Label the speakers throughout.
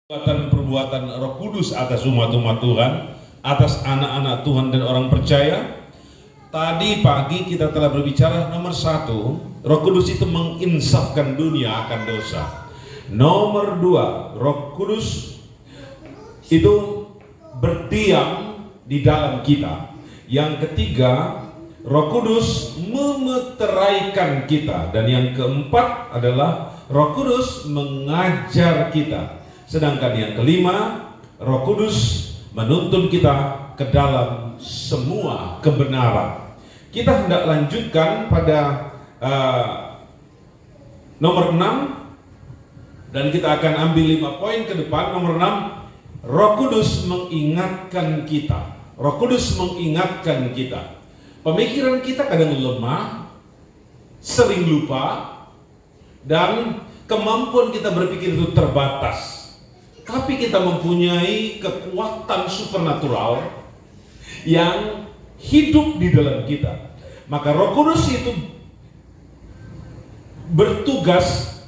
Speaker 1: perbuatan Roh Kudus atas umat-umat Tuhan, atas anak-anak Tuhan dan orang percaya. Tadi pagi kita telah berbicara nomor 1, Roh Kudus itu menginsafkan dunia akan dosa. Nomor 2, Roh Kudus itu berdiam di dalam kita. Yang ketiga, Roh Kudus memeteraikan kita. Dan yang keempat adalah Roh Kudus mengajar kita. Sedangkan yang kelima, Roh Kudus menuntun kita ke dalam semua kebenaran. Kita hendak lanjutkan pada nomor 6, dan kita akan ambil 5 poin ke depan. Nomor 6, Roh Kudus mengingatkan kita. Roh Kudus mengingatkan kita. Pemikiran kita kadang lemah, sering lupa, dan kemampuan kita berpikir itu terbatas. Tapi kita mempunyai kekuatan supernatural yang hidup di dalam kita. Maka Roh Kudus itu bertugas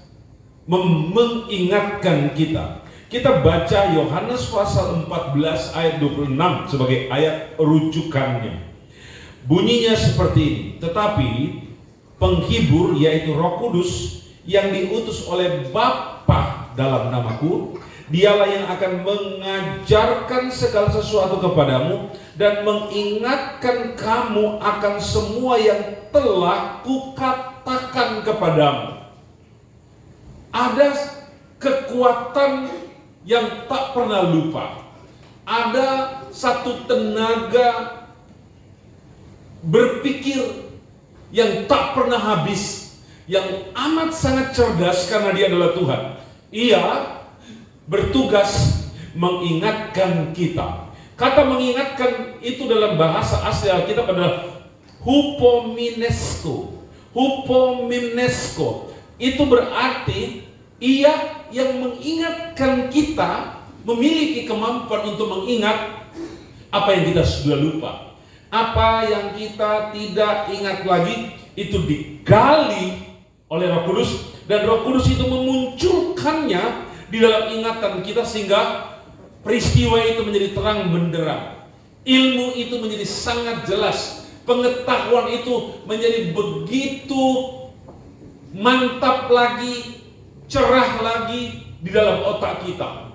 Speaker 1: mengingatkan kita. Kita baca Yohanes pasal 14 ayat 26 sebagai ayat rujukannya. Bunyinya seperti ini. Tetapi penghibur, yaitu Roh Kudus yang diutus oleh Bapa dalam namaku, Dialah yang akan mengajarkan segala sesuatu kepadamu dan mengingatkan kamu akan semua yang telah kukatakan kepadamu. Ada kekuatan yang tak pernah lupa. Ada satu tenaga berpikir yang tak pernah habis, yang amat sangat cerdas karena dia adalah Tuhan. Ia bertugas mengingatkan kita. Kata mengingatkan itu dalam bahasa asli Alkitab adalah hupominesko. Hupominesko itu berarti ia yang mengingatkan kita, memiliki kemampuan untuk mengingat apa yang kita sudah lupa. Apa yang kita tidak ingat lagi itu digali oleh Roh Kudus, dan Roh Kudus itu memunculkannya di dalam ingatan kita sehingga peristiwa itu menjadi terang benderang. Ilmu itu menjadi sangat jelas. Pengetahuan itu menjadi begitu mantap lagi, cerah lagi di dalam otak kita.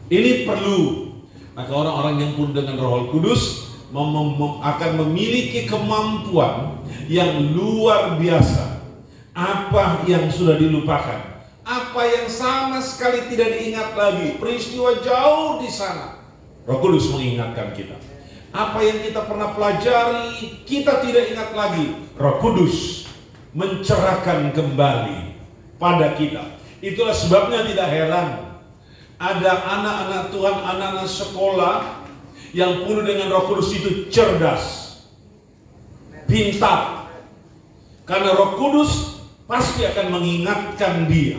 Speaker 1: Ini perlu. Maka orang-orang yang penuh dengan Roh Kudus akan memiliki kemampuan yang luar biasa. Apa yang sudah dilupakan, apa yang sama sekali tidak diingat lagi, peristiwa jauh di sana, Roh Kudus mengingatkan kita. Apa yang kita pernah pelajari, kita tidak ingat lagi, Roh Kudus mencerahkan kembali pada kita. Itulah sebabnya tidak heran ada anak-anak Tuhan, anak-anak sekolah yang penuh dengan Roh Kudus itu cerdas, pintar, karena Roh Kudus pasti akan mengingatkan dia.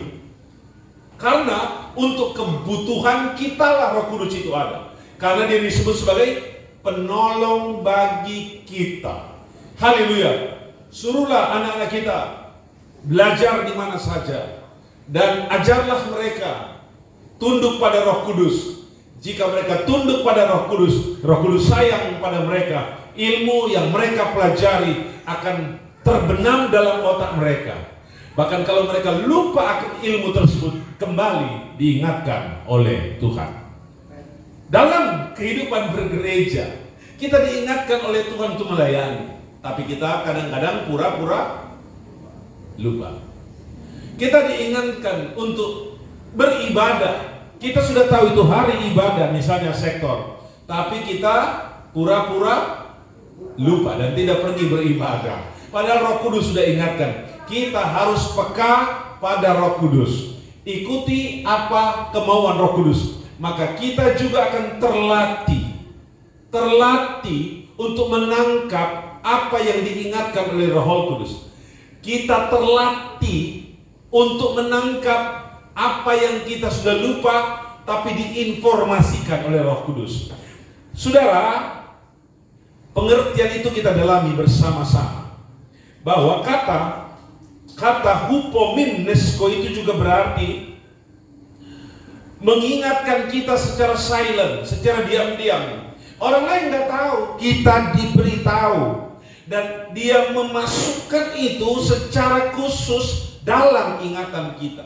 Speaker 1: Karena untuk kebutuhan kita lah Roh Kudus itu ada. Karena dia disebut sebagai penolong bagi kita. Haleluya. Suruhlah anak-anak kita belajar di mana saja, dan ajarlah mereka tunduk pada Roh Kudus. Jika mereka tunduk pada Roh Kudus sayang pada mereka. Ilmu yang mereka pelajari akan terbenam dalam otak mereka. Bahkan kalau mereka lupa akan ilmu tersebut, kembali diingatkan oleh Tuhan. Dalam kehidupan bergereja, kita diingatkan oleh Tuhan untuk melayani, tapi kita kadang-kadang pura-pura lupa. Kita diingatkan untuk beribadah. Kita sudah tahu itu hari ibadah, misalnya sektor, tapi kita pura-pura lupa dan tidak pergi beribadah. Padahal Roh Kudus sudah ingatkan, kita harus peka pada Roh Kudus. Ikuti apa kemauan Roh Kudus. Maka kita juga akan terlatih untuk menangkap apa yang diingatkan oleh Roh Kudus. Kita terlatih untuk menangkap apa yang kita sudah lupa, tapi diinformasikan oleh Roh Kudus. Saudara, pengertian itu kita dalami bersama-sama. Bahwa kata hupominesko itu juga berarti mengingatkan kita secara silent, secara diam-diam. Orang lain nggak tahu, kita diberitahu. Dan dia memasukkan itu secara khusus dalam ingatan kita.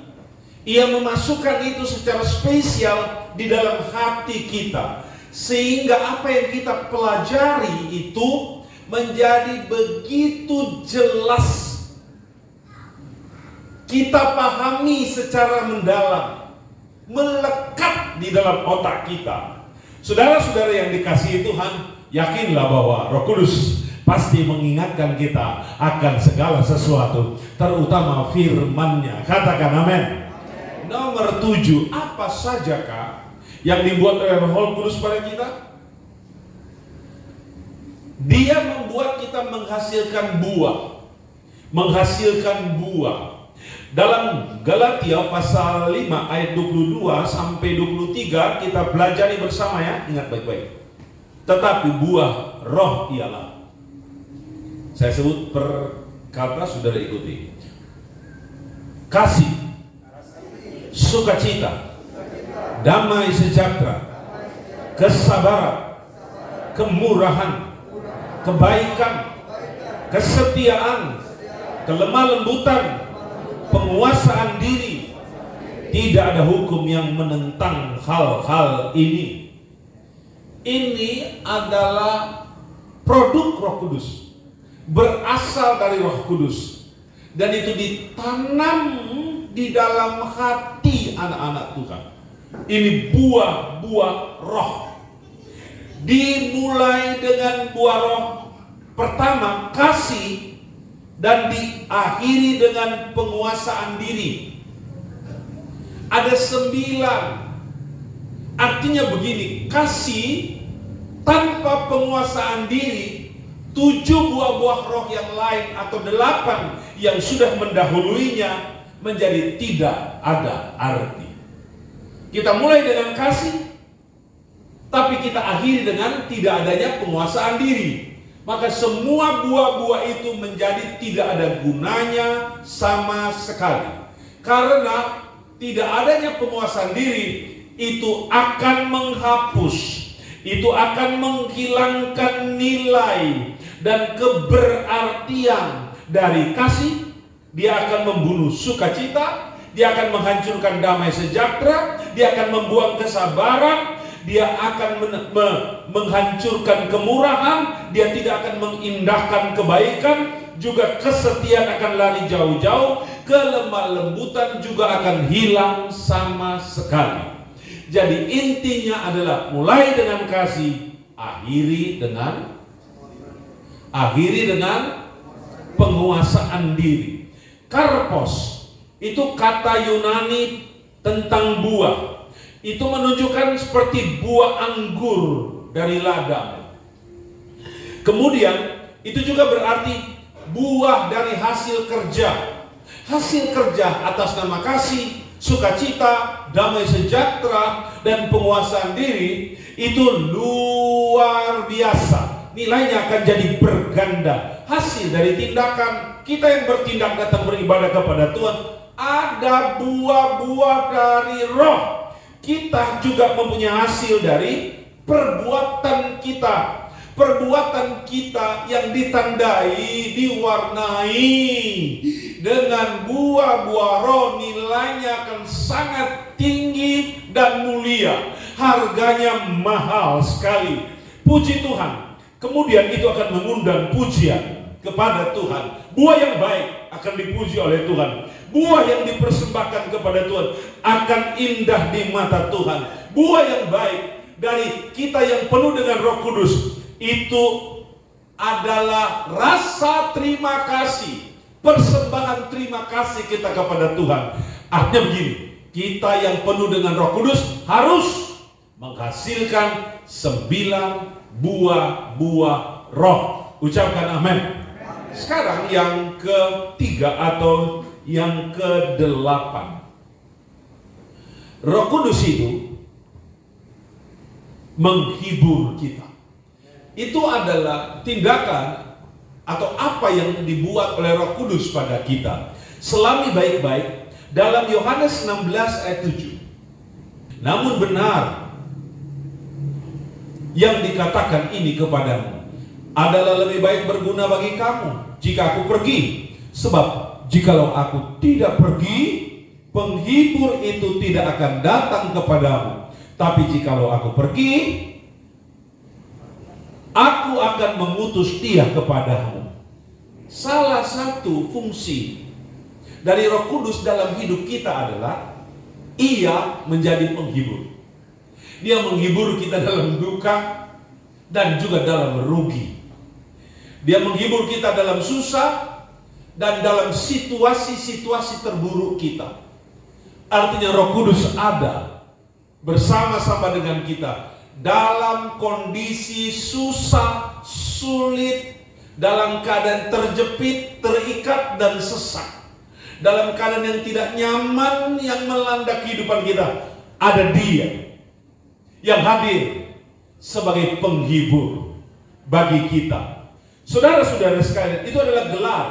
Speaker 1: Ia memasukkan itu secara spesial di dalam hati kita. Sehingga apa yang kita pelajari itu menjadi begitu jelas. Kita pahami secara mendalam, melekat di dalam otak kita. Saudara-saudara yang dikasihi Tuhan, yakinlah bahwa Roh Kudus pasti mengingatkan kita akan segala sesuatu, terutama firman-Nya. Katakan amin. Nomor 7, apa sajakah yang dibuat oleh Roh Kudus pada kita? Dia membuat kita menghasilkan buah. Menghasilkan buah. Dalam Galatia pasal 5 ayat 22 sampai 23 kita pelajari bersama ya, ingat baik-baik. Tetapi buah roh ialah, saya sebut per kata, saudara ikuti. Kasih, sukacita, damai sejahtera, kesabaran, kemurahan, kebaikan, kesetiaan, kelemah lembutan, penguasaan diri. Tidak ada hukum yang menentang hal-hal ini. Ini adalah produk Roh Kudus, berasal dari Roh Kudus, dan itu ditanam di dalam hati anak-anak Tuhan. Ini buah-buah roh. Dimulai dengan buah roh pertama, kasih, dan diakhiri dengan penguasaan diri. Ada 9. Artinya begini, kasih tanpa penguasaan diri, 7 buah-buah roh yang lain atau 8 yang sudah mendahuluinya menjadi tidak ada arti. Kita mulai dengan kasih, tapi kita akhiri dengan tidak adanya penguasaan diri. Maka semua buah-buah itu menjadi tidak ada gunanya sama sekali. Karena tidak adanya penguasaan diri itu akan menghapus, itu akan menghilangkan nilai dan keberartian dari kasih. Dia akan membunuh sukacita, dia akan menghancurkan damai sejahtera, dia akan membuang kesabaran, dia akan menghancurkan kemurahan, dia tidak akan mengindahkan kebaikan, juga kesetiaan akan lari jauh-jauh, kelemah lembutan juga akan hilang sama sekali. Jadi intinya adalah mulai dengan kasih, akhiri dengan penguasaan diri. Karpos itu kata Yunani tentang buah. Itu menunjukkan seperti buah anggur dari ladang. Kemudian itu juga berarti buah dari hasil kerja. Hasil kerja atas nama kasih, sukacita, damai sejahtera, dan penguasaan diri itu luar biasa. Nilainya akan jadi berganda. Hasil dari tindakan kita yang bertindak datang beribadah kepada Tuhan, ada buah-buah dari roh. Kita juga mempunyai hasil dari perbuatan kita. Perbuatan kita yang ditandai, diwarnai dengan buah-buah roh, nilainya akan sangat tinggi dan mulia. Harganya mahal sekali. Puji Tuhan. Kemudian itu akan mengundang pujian kepada Tuhan. Buah yang baik akan dipuji oleh Tuhan. Buah yang dipersembahkan kepada Tuhan akan indah di mata Tuhan. Buah yang baik dari kita yang penuh dengan Roh Kudus itu adalah rasa terima kasih, persembahan terima kasih kita kepada Tuhan. Artinya begini, kita yang penuh dengan Roh Kudus harus menghasilkan 9 buah-buah roh. Ucapkan amin. Sekarang yang ketiga atau yang ke-8. Roh Kudus itu menghibur kita. Itu adalah tindakan atau apa yang dibuat oleh Roh Kudus pada kita. Selami baik-baik dalam Yohanes 16 ayat 7. Namun benar yang dikatakan ini kepadamu adalah lebih baik berguna bagi kamu jika aku pergi. Sebab jikalau aku tidak pergi, penghibur itu tidak akan datang kepadamu. Tapi jikalau aku pergi, aku akan mengutus dia kepadamu. Salah satu fungsi dari Roh Kudus dalam hidup kita adalah ia menjadi penghibur. Dia menghibur kita dalam duka dan juga dalam merugi. Dia menghibur kita dalam susah dan dalam situasi-situasi terburuk kita. Artinya Roh Kudus ada bersama-sama dengan kita dalam kondisi susah, sulit, dalam keadaan terjepit, terikat dan sesak, dalam keadaan yang tidak nyaman yang melanda kehidupan kita. Ada Dia yang hadir sebagai penghibur bagi kita. Saudara-saudara sekalian, itu adalah gelar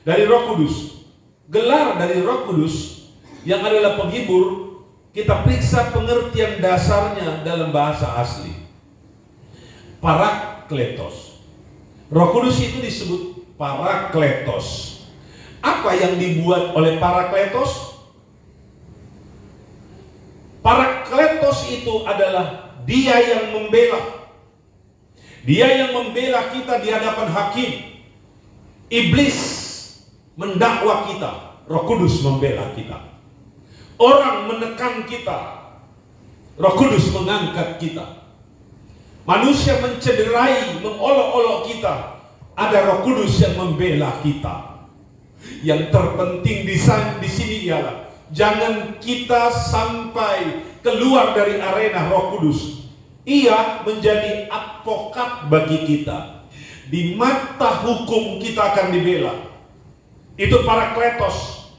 Speaker 1: dari Roh Kudus. Gelar dari Roh Kudus yang adalah penghibur, kita periksa pengertian dasarnya dalam bahasa asli. Parakletos. Roh Kudus itu disebut parakletos. Apa yang dibuat oleh parakletos? Parakletos itu adalah Dia yang membela. Dia yang membela kita di hadapan hakim. Iblis mendakwa kita, Roh Kudus membela kita. Orang menekan kita, Roh Kudus mengangkat kita. Manusia mencederai, mengolok-olok kita, ada Roh Kudus yang membela kita. Yang terpenting di sini ialah jangan kita sampai keluar dari arena Roh Kudus. Ia menjadi advokat bagi kita. Di mata hukum kita akan dibela. Itu parakletos.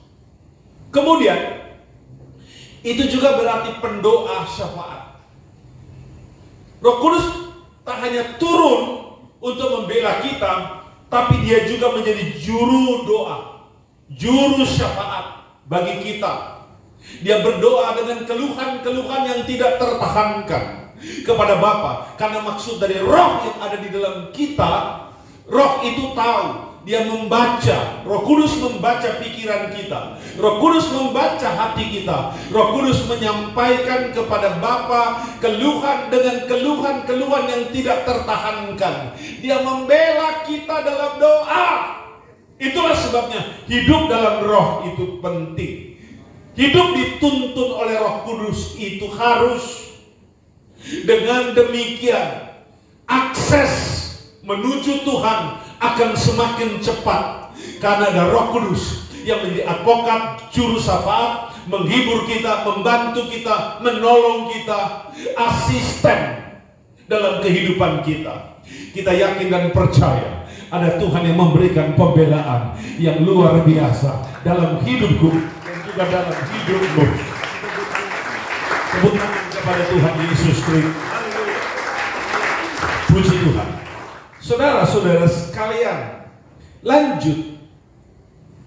Speaker 1: Kemudian itu juga berarti pendoa syafaat. Roh Kudus tak hanya turun untuk membela kita, tapi Dia juga menjadi juru doa, juru syafaat bagi kita. Dia berdoa dengan keluhan-keluhan yang tidak tertahankan kepada Bapa, karena maksud dari Roh yang ada di dalam kita, Roh itu tahu. Dia membaca, Roh Kudus membaca pikiran kita, Roh Kudus membaca hati kita. Roh Kudus menyampaikan kepada Bapa keluhan dengan keluhan-keluhan yang tidak tertahankan. Dia membela kita dalam doa. Itulah sebabnya hidup dalam Roh itu penting. Hidup dituntun oleh Roh Kudus itu harus. Dengan demikian, akses menuju Tuhan akan semakin cepat karena ada Roh Kudus yang menjadi advokat, juru syafaat, menghibur kita, membantu kita, menolong kita, asisten dalam kehidupan kita. Kita yakin dan percaya ada Tuhan yang memberikan pembelaan yang luar biasa dalam hidupku dan juga dalam hidupmu. Tepuk tangan kepada Tuhan Yesus Kristus. Puji Tuhan. Saudara-saudara sekalian, lanjut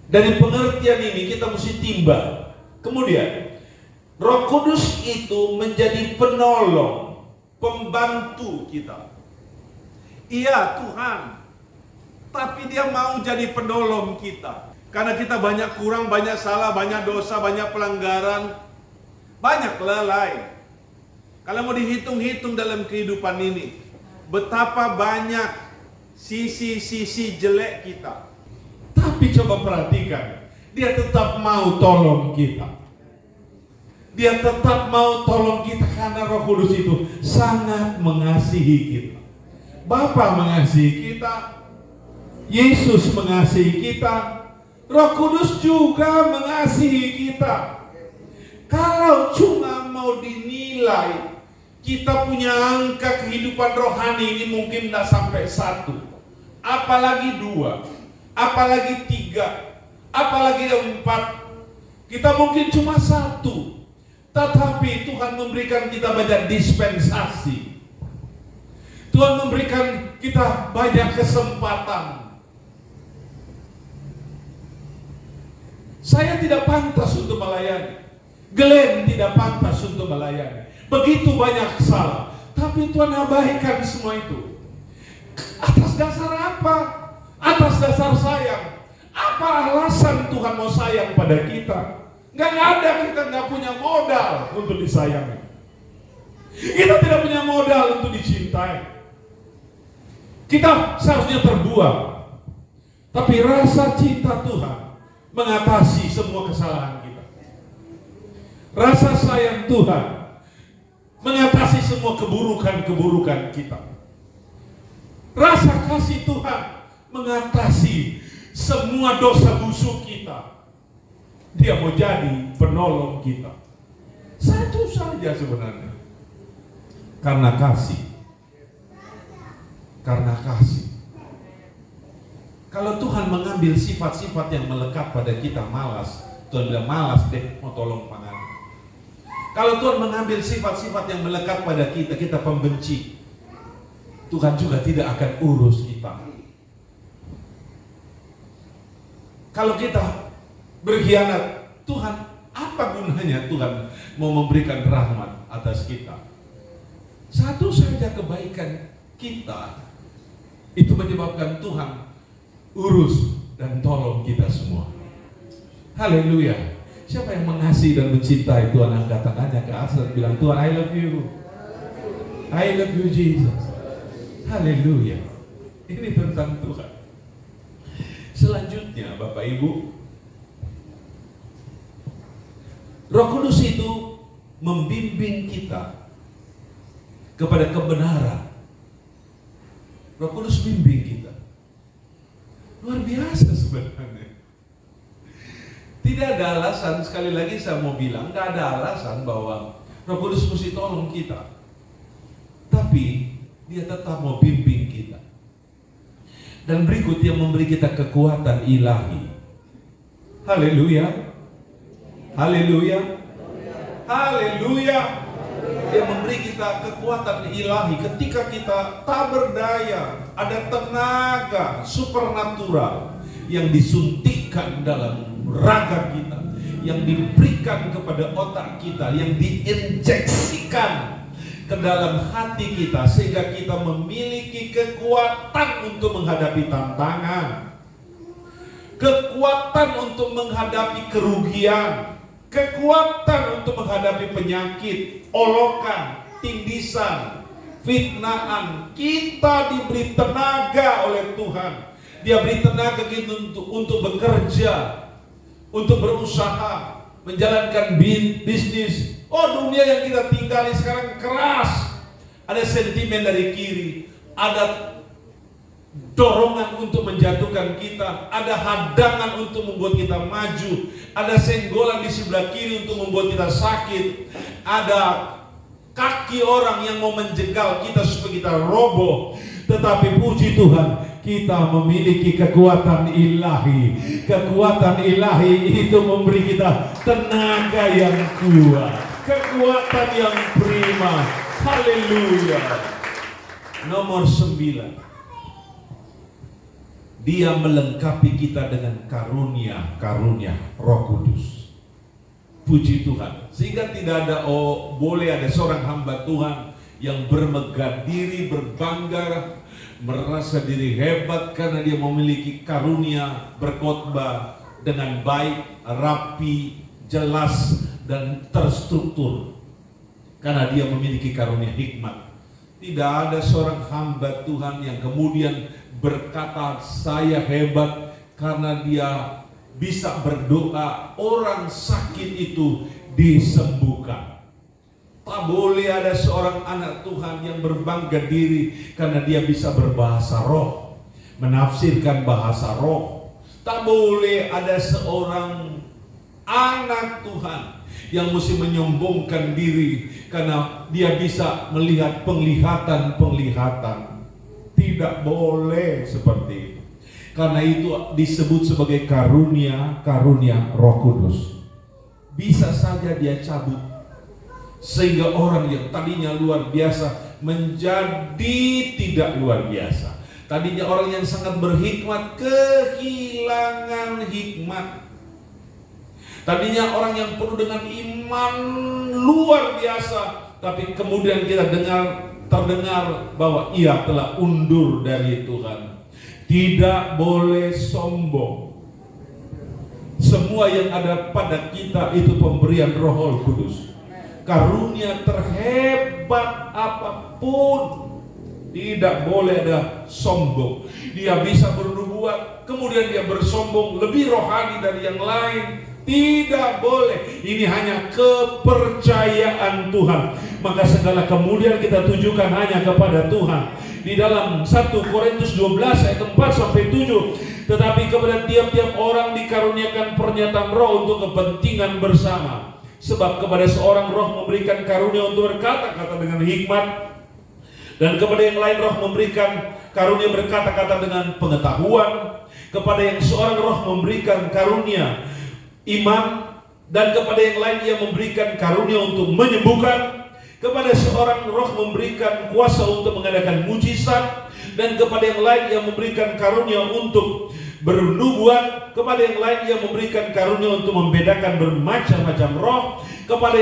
Speaker 1: dari pengertian ini kita mesti timbang. Kemudian Roh Kudus itu menjadi penolong, pembantu kita. Iya Tuhan, tapi Dia mau jadi penolong kita. Karena kita banyak kurang, banyak salah, banyak dosa, banyak pelanggaran, banyak lalai. Kalau mau dihitung-hitung dalam kehidupan ini, betapa banyak sisi-sisi jelek kita. Tapi coba perhatikan, Dia tetap mau tolong kita. Dia tetap mau tolong kita karena Roh Kudus itu sangat mengasihi kita. Bapa mengasihi kita, Yesus mengasihi kita, Roh Kudus juga mengasihi kita. Kalau cuma mau dinilai, kita punya angka kehidupan rohani ini mungkin tidak sampai 1, apalagi 2, apalagi 3, apalagi 4. Kita mungkin cuma 1, tetapi Tuhan memberikan kita banyak dispensasi. Tuhan memberikan kita banyak kesempatan. Saya tidak pantas untuk melayani. Glenn tidak pantas untuk melayani. Begitu banyak salah. Tapi Tuhan abaikan semua itu. Atas dasar apa? Atas dasar sayang. Apa alasan Tuhan mau sayang pada kita? Nggak ada, kita nggak punya modal untuk disayangi. Kita tidak punya modal untuk dicintai. Kita seharusnya terbuang. Tapi rasa cinta Tuhan mengatasi semua kesalahan kita. Rasa sayang Tuhan mengatasi semua keburukan-keburukan kita. Rasa kasih Tuhan mengatasi semua dosa busuk kita. Dia mau jadi penolong kita. Satu saja sebenarnya. Karena kasih. Karena kasih. Kalau Tuhan mengambil sifat-sifat yang melekat pada kita, malas, Tuhan bilang malas deh mau tolong pangan. Kalau Tuhan mengambil sifat-sifat yang melekat pada kita, kita pembenci, Tuhan juga tidak akan urus kita. Kalau kita berkhianat, Tuhan, apa gunanya Tuhan mau memberikan rahmat atas kita? Satu saja kebaikan kita itu menyebabkan Tuhan urus dan tolong kita semua. Haleluya. Siapa yang mengasihi dan mencintai Tuhan, angkat tangannya ke atas dan bilang, Tuhan, I love you. I love you Jesus. Haleluya. Ini tentang Tuhan. Selanjutnya Bapak Ibu, Roh Kudus itu membimbing kita kepada kebenaran. Roh Kudus bimbing kita. Luar biasa sebenarnya. Tidak ada alasan, sekali lagi saya mau bilang, tidak ada alasan bahwa Roh Kudus mesti tolong kita. Tapi dia tetap mau bimbing kita. Dan berikut dia memberi kita kekuatan ilahi. Haleluya. Haleluya. Haleluya. Dia memberi kita kekuatan ilahi ketika kita tak berdaya. Ada tenaga supernatural yang disuntikkan dalam raga kita, yang diberikan kepada otak kita, yang diinjeksikan ke dalam hati kita, sehingga kita memiliki kekuatan untuk menghadapi tantangan, kekuatan untuk menghadapi kerugian, kekuatan untuk menghadapi penyakit, olokan, tindisan, fitnahan. Kita diberi tenaga oleh Tuhan. Dia beri tenaga kita untuk bekerja, untuk berusaha, menjalankan bisnis. Oh, dunia yang kita tinggali sekarang keras. Ada sentimen dari kiri, ada dorongan untuk menjatuhkan kita, ada hadangan untuk membuat kita maju, ada senggolan di sebelah kiri untuk membuat kita sakit, ada kaki orang yang mau menjegal kita supaya kita roboh. Tetapi puji Tuhan, kita memiliki kekuatan ilahi. Kekuatan ilahi itu memberi kita tenaga yang kuat, kekuatan yang prima. Haleluya. Nomor 9, dia melengkapi kita dengan karunia Roh Kudus. Puji Tuhan. Sehingga tidak ada boleh ada seorang hamba Tuhan yang bermegah diri, berbangga, merasa diri hebat karena dia memiliki karunia berkhotbah dengan baik, rapi, jelas, dan terstruktur. Karena dia memiliki karunia hikmat. Tidak ada seorang hamba Tuhan yang kemudian berkata saya hebat karena dia bisa berdoa orang sakit itu disembuhkan. Tak boleh ada seorang anak Tuhan yang berbangga diri karena dia bisa berbahasa roh, menafsirkan bahasa roh. Tak boleh ada seorang anak Tuhan yang mesti menyombongkan diri karena dia bisa melihat penglihatan. Tidak boleh seperti itu. Karena itu disebut sebagai karunia Roh Kudus. Bisa saja dia cabut, sehingga orang yang tadinya luar biasa menjadi tidak luar biasa. Tadinya orang yang sangat berhikmat kehilangan hikmat. Tadinya orang yang penuh dengan iman luar biasa, tapi kemudian kita terdengar bahwa ia telah undur dari Tuhan. Tidak boleh sombong. Semua yang ada pada kita itu pemberian Roh Kudus. Karunia terhebat apapun, tidak boleh ada sombong. Dia bisa bernubuat, kemudian dia bersombong lebih rohani dari yang lain. Tidak boleh. Ini hanya kepercayaan Tuhan. Maka segala kemuliaan kita tujukan hanya kepada Tuhan. Di dalam 1 Korintus 12 ayat 4-7, tetapi kepada tiap-tiap orang dikaruniakan pernyataan roh untuk kepentingan bersama. Sebab kepada seorang roh memberikan karunia untuk berkata-kata dengan hikmat, dan kepada yang lain roh memberikan karunia berkata-kata dengan pengetahuan. Kepada yang seorang roh memberikan karunia iman, dan kepada yang lain ia memberikan karunia untuk menyembuhkan. Kepada seorang roh memberikan kuasa untuk mengadakan mujizat, dan kepada yang lain ia memberikan karunia untuk bernubuat. Kepada yang lain ia memberikan karunia untuk membedakan bermacam-macam roh. Kepada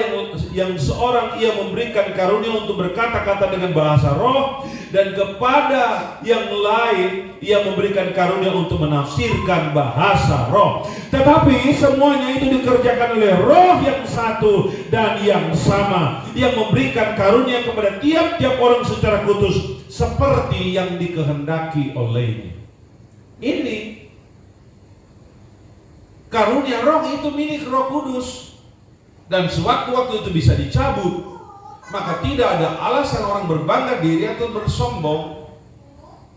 Speaker 1: yang seorang ia memberikan karunia untuk berkata-kata dengan bahasa roh, dan kepada yang lain ia memberikan karunia untuk menafsirkan bahasa roh. Tetapi semuanya itu dikerjakan oleh Roh yang satu dan yang sama, yang memberikan karunia kepada tiap-tiap orang secara khusus seperti yang dikehendaki olehnya. Ini karunia roh itu milik Roh Kudus. Dan sewaktu-waktu itu bisa dicabut, maka tidak ada alasan orang berbangga diri atau bersombong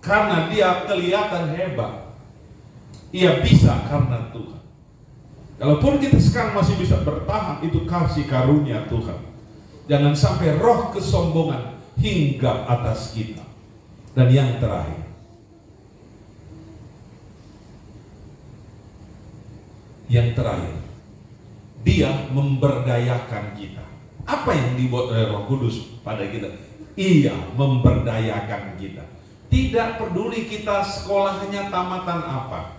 Speaker 1: karena dia kelihatan hebat. Ia bisa karena Tuhan. Kalaupun kita sekarang masih bisa bertahan, itu kasih karunia Tuhan. Jangan sampai roh kesombongan hingga atas kita. Dan yang terakhir, dia memberdayakan kita. Apa yang dibuat oleh Roh Kudus pada kita? Ia memberdayakan kita. Tidak peduli kita sekolahnya tamatan apa.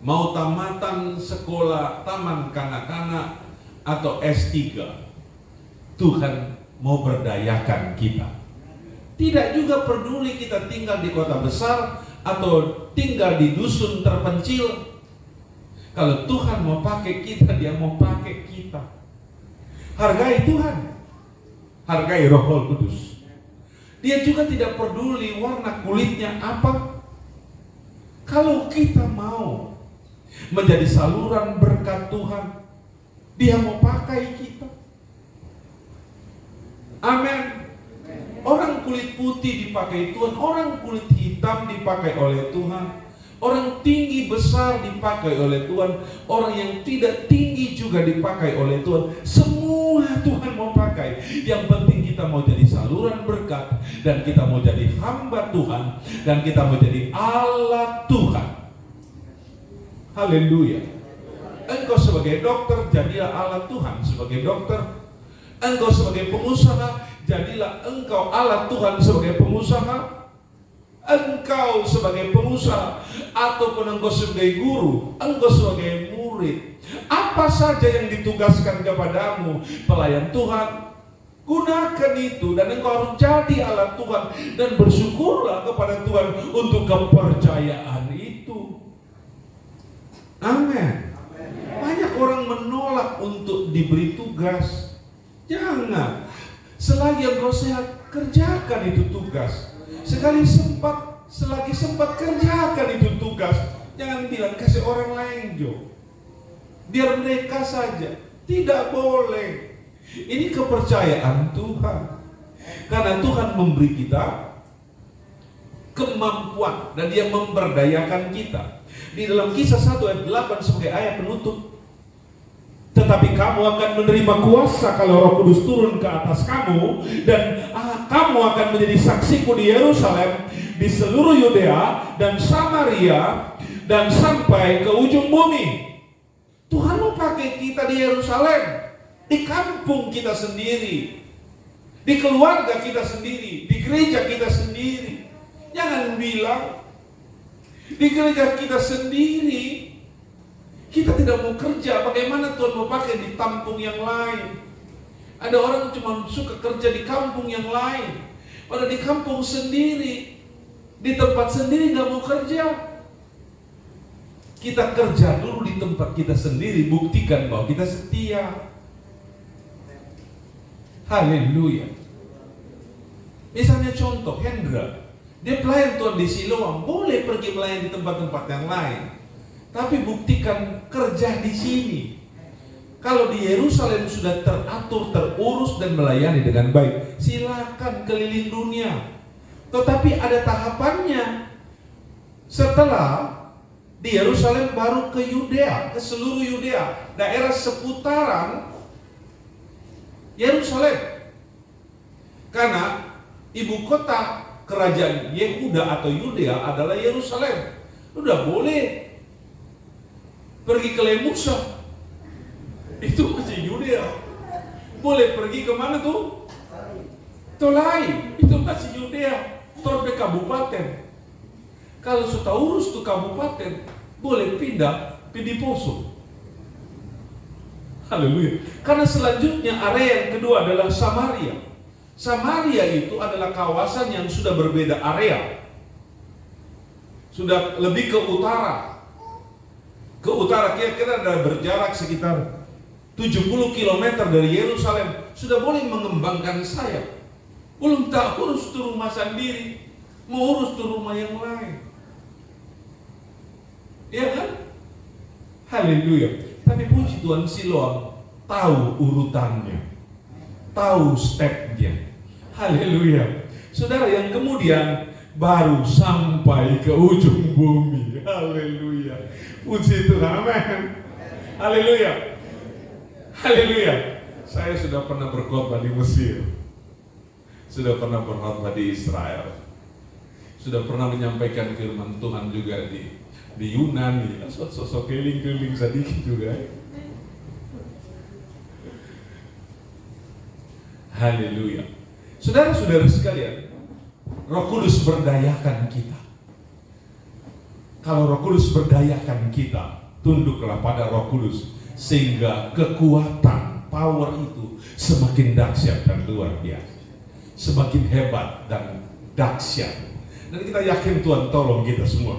Speaker 1: Mau tamatan sekolah taman kanak-kanak atau S3, Tuhan mau berdayakan kita. Tidak juga peduli kita tinggal di kota besar atau tinggal di dusun terpencil. Kalau Tuhan mau pakai kita, Dia mau pakai kita. Hargai Tuhan, hargai Roh Kudus. Dia juga tidak peduli warna kulitnya apa. Kalau kita mau menjadi saluran berkat Tuhan, Dia mau pakai kita. Amin. Orang kulit putih dipakai Tuhan, orang kulit hitam dipakai oleh Tuhan. Orang tinggi besar dipakai oleh Tuhan, orang yang tidak tinggi juga dipakai oleh Tuhan. Semua Tuhan mau pakai. Yang penting kita mau jadi saluran berkat, dan kita mau jadi hamba Tuhan, dan kita mau jadi alat Tuhan. Haleluya. Engkau sebagai dokter, jadilah alat Tuhan sebagai dokter. Engkau sebagai pengusaha, jadilah engkau alat Tuhan sebagai pengusaha. Engkau sebagai pengusaha, ataupun engkau sebagai guru, engkau sebagai murid, apa saja yang ditugaskan kepadamu, pelayan Tuhan, gunakan itu, dan engkau harus jadi alat Tuhan. Dan bersyukurlah kepada Tuhan untuk kepercayaan itu. Amin. Banyak orang menolak untuk diberi tugas. Jangan. Selagi engkau sehat, kerjakan itu tugas. Selagi sempat kerjakan itu tugas. Jangan bilang kasih orang lain, Jo. Biar mereka saja. Tidak boleh. Ini kepercayaan Tuhan. Karena Tuhan memberi kita kemampuan, dan Dia memberdayakan kita. Di dalam Kisah 1 ayat 8 sebagai ayat penutup, tetapi kamu akan menerima kuasa kalau Roh Kudus turun ke atas kamu, dan kamu akan menjadi saksiku di Yerusalem, di seluruh Yudea dan Samaria, dan sampai ke ujung bumi. Tuhan mau pakai kita di Yerusalem, di kampung kita sendiri, di keluarga kita sendiri, di gereja kita sendiri. Jangan bilang di gereja kita sendiri kita tidak tidak mau kerja, bagaimana Tuhan mau pakai di kampung yang lain? Ada orang cuma suka kerja di kampung yang lain, pada di kampung sendiri, di tempat sendiri nggak mau kerja. Kita kerja dulu di tempat kita sendiri, buktikan bahwa kita setia. Haleluya. Misalnya contoh, Hendra, dia pelayan Tuhan di Siloam, boleh pergi pelayan di tempat-tempat yang lain, tapi buktikan kerja di sini. Kalau di Yerusalem sudah teratur, terurus dan melayani dengan baik, silakan keliling dunia. Tetapi ada tahapannya. Setelah di Yerusalem baru ke Yudea, ke seluruh Yudea, daerah seputaran Yerusalem. Karena ibu kota kerajaan Yehuda atau Yudea adalah Yerusalem. Udah boleh pergi ke Lemusa, itu masih Yudea. Boleh pergi kemana tuh? Tolai, itu masih Yudea. Sampai kabupaten. Kalau sudah urus tuh kabupaten, boleh pindah di Poso. Haleluya. Karena selanjutnya area yang kedua adalah Samaria. Samaria itu adalah kawasan yang sudah berbeda area. Sudah lebih ke utara. Ke utara kira-kira ada berjarak sekitar 70 km dari Yerusalem. Sudah boleh mengembangkan sayap. Belum tak urus tuh rumah sendiri, mau urus tuh rumah yang lain. Iya kan? Haleluya. Tapi puji Tuhan, Siloam tahu urutannya, tahu stepnya. Haleluya. Saudara, yang kemudian baru sampai ke ujung bumi. Haleluya. Puji Tuhan, amin. Haleluya. Haleluya. Saya sudah pernah berkhotbah di Mesir, sudah pernah berkhotbah di Israel, sudah pernah menyampaikan firman Tuhan juga di Yunani. Sosok keliling-keliling sedikit juga. Haleluya. Saudara-saudara sekalian, Roh Kudus berdayakan kita. Kalau Roh Kudus berdayakan kita, tunduklah pada Roh Kudus, sehingga kekuatan, power itu semakin dahsyat dan luar biasa, semakin hebat dan dahsyat. Dan kita yakin Tuhan tolong kita semua.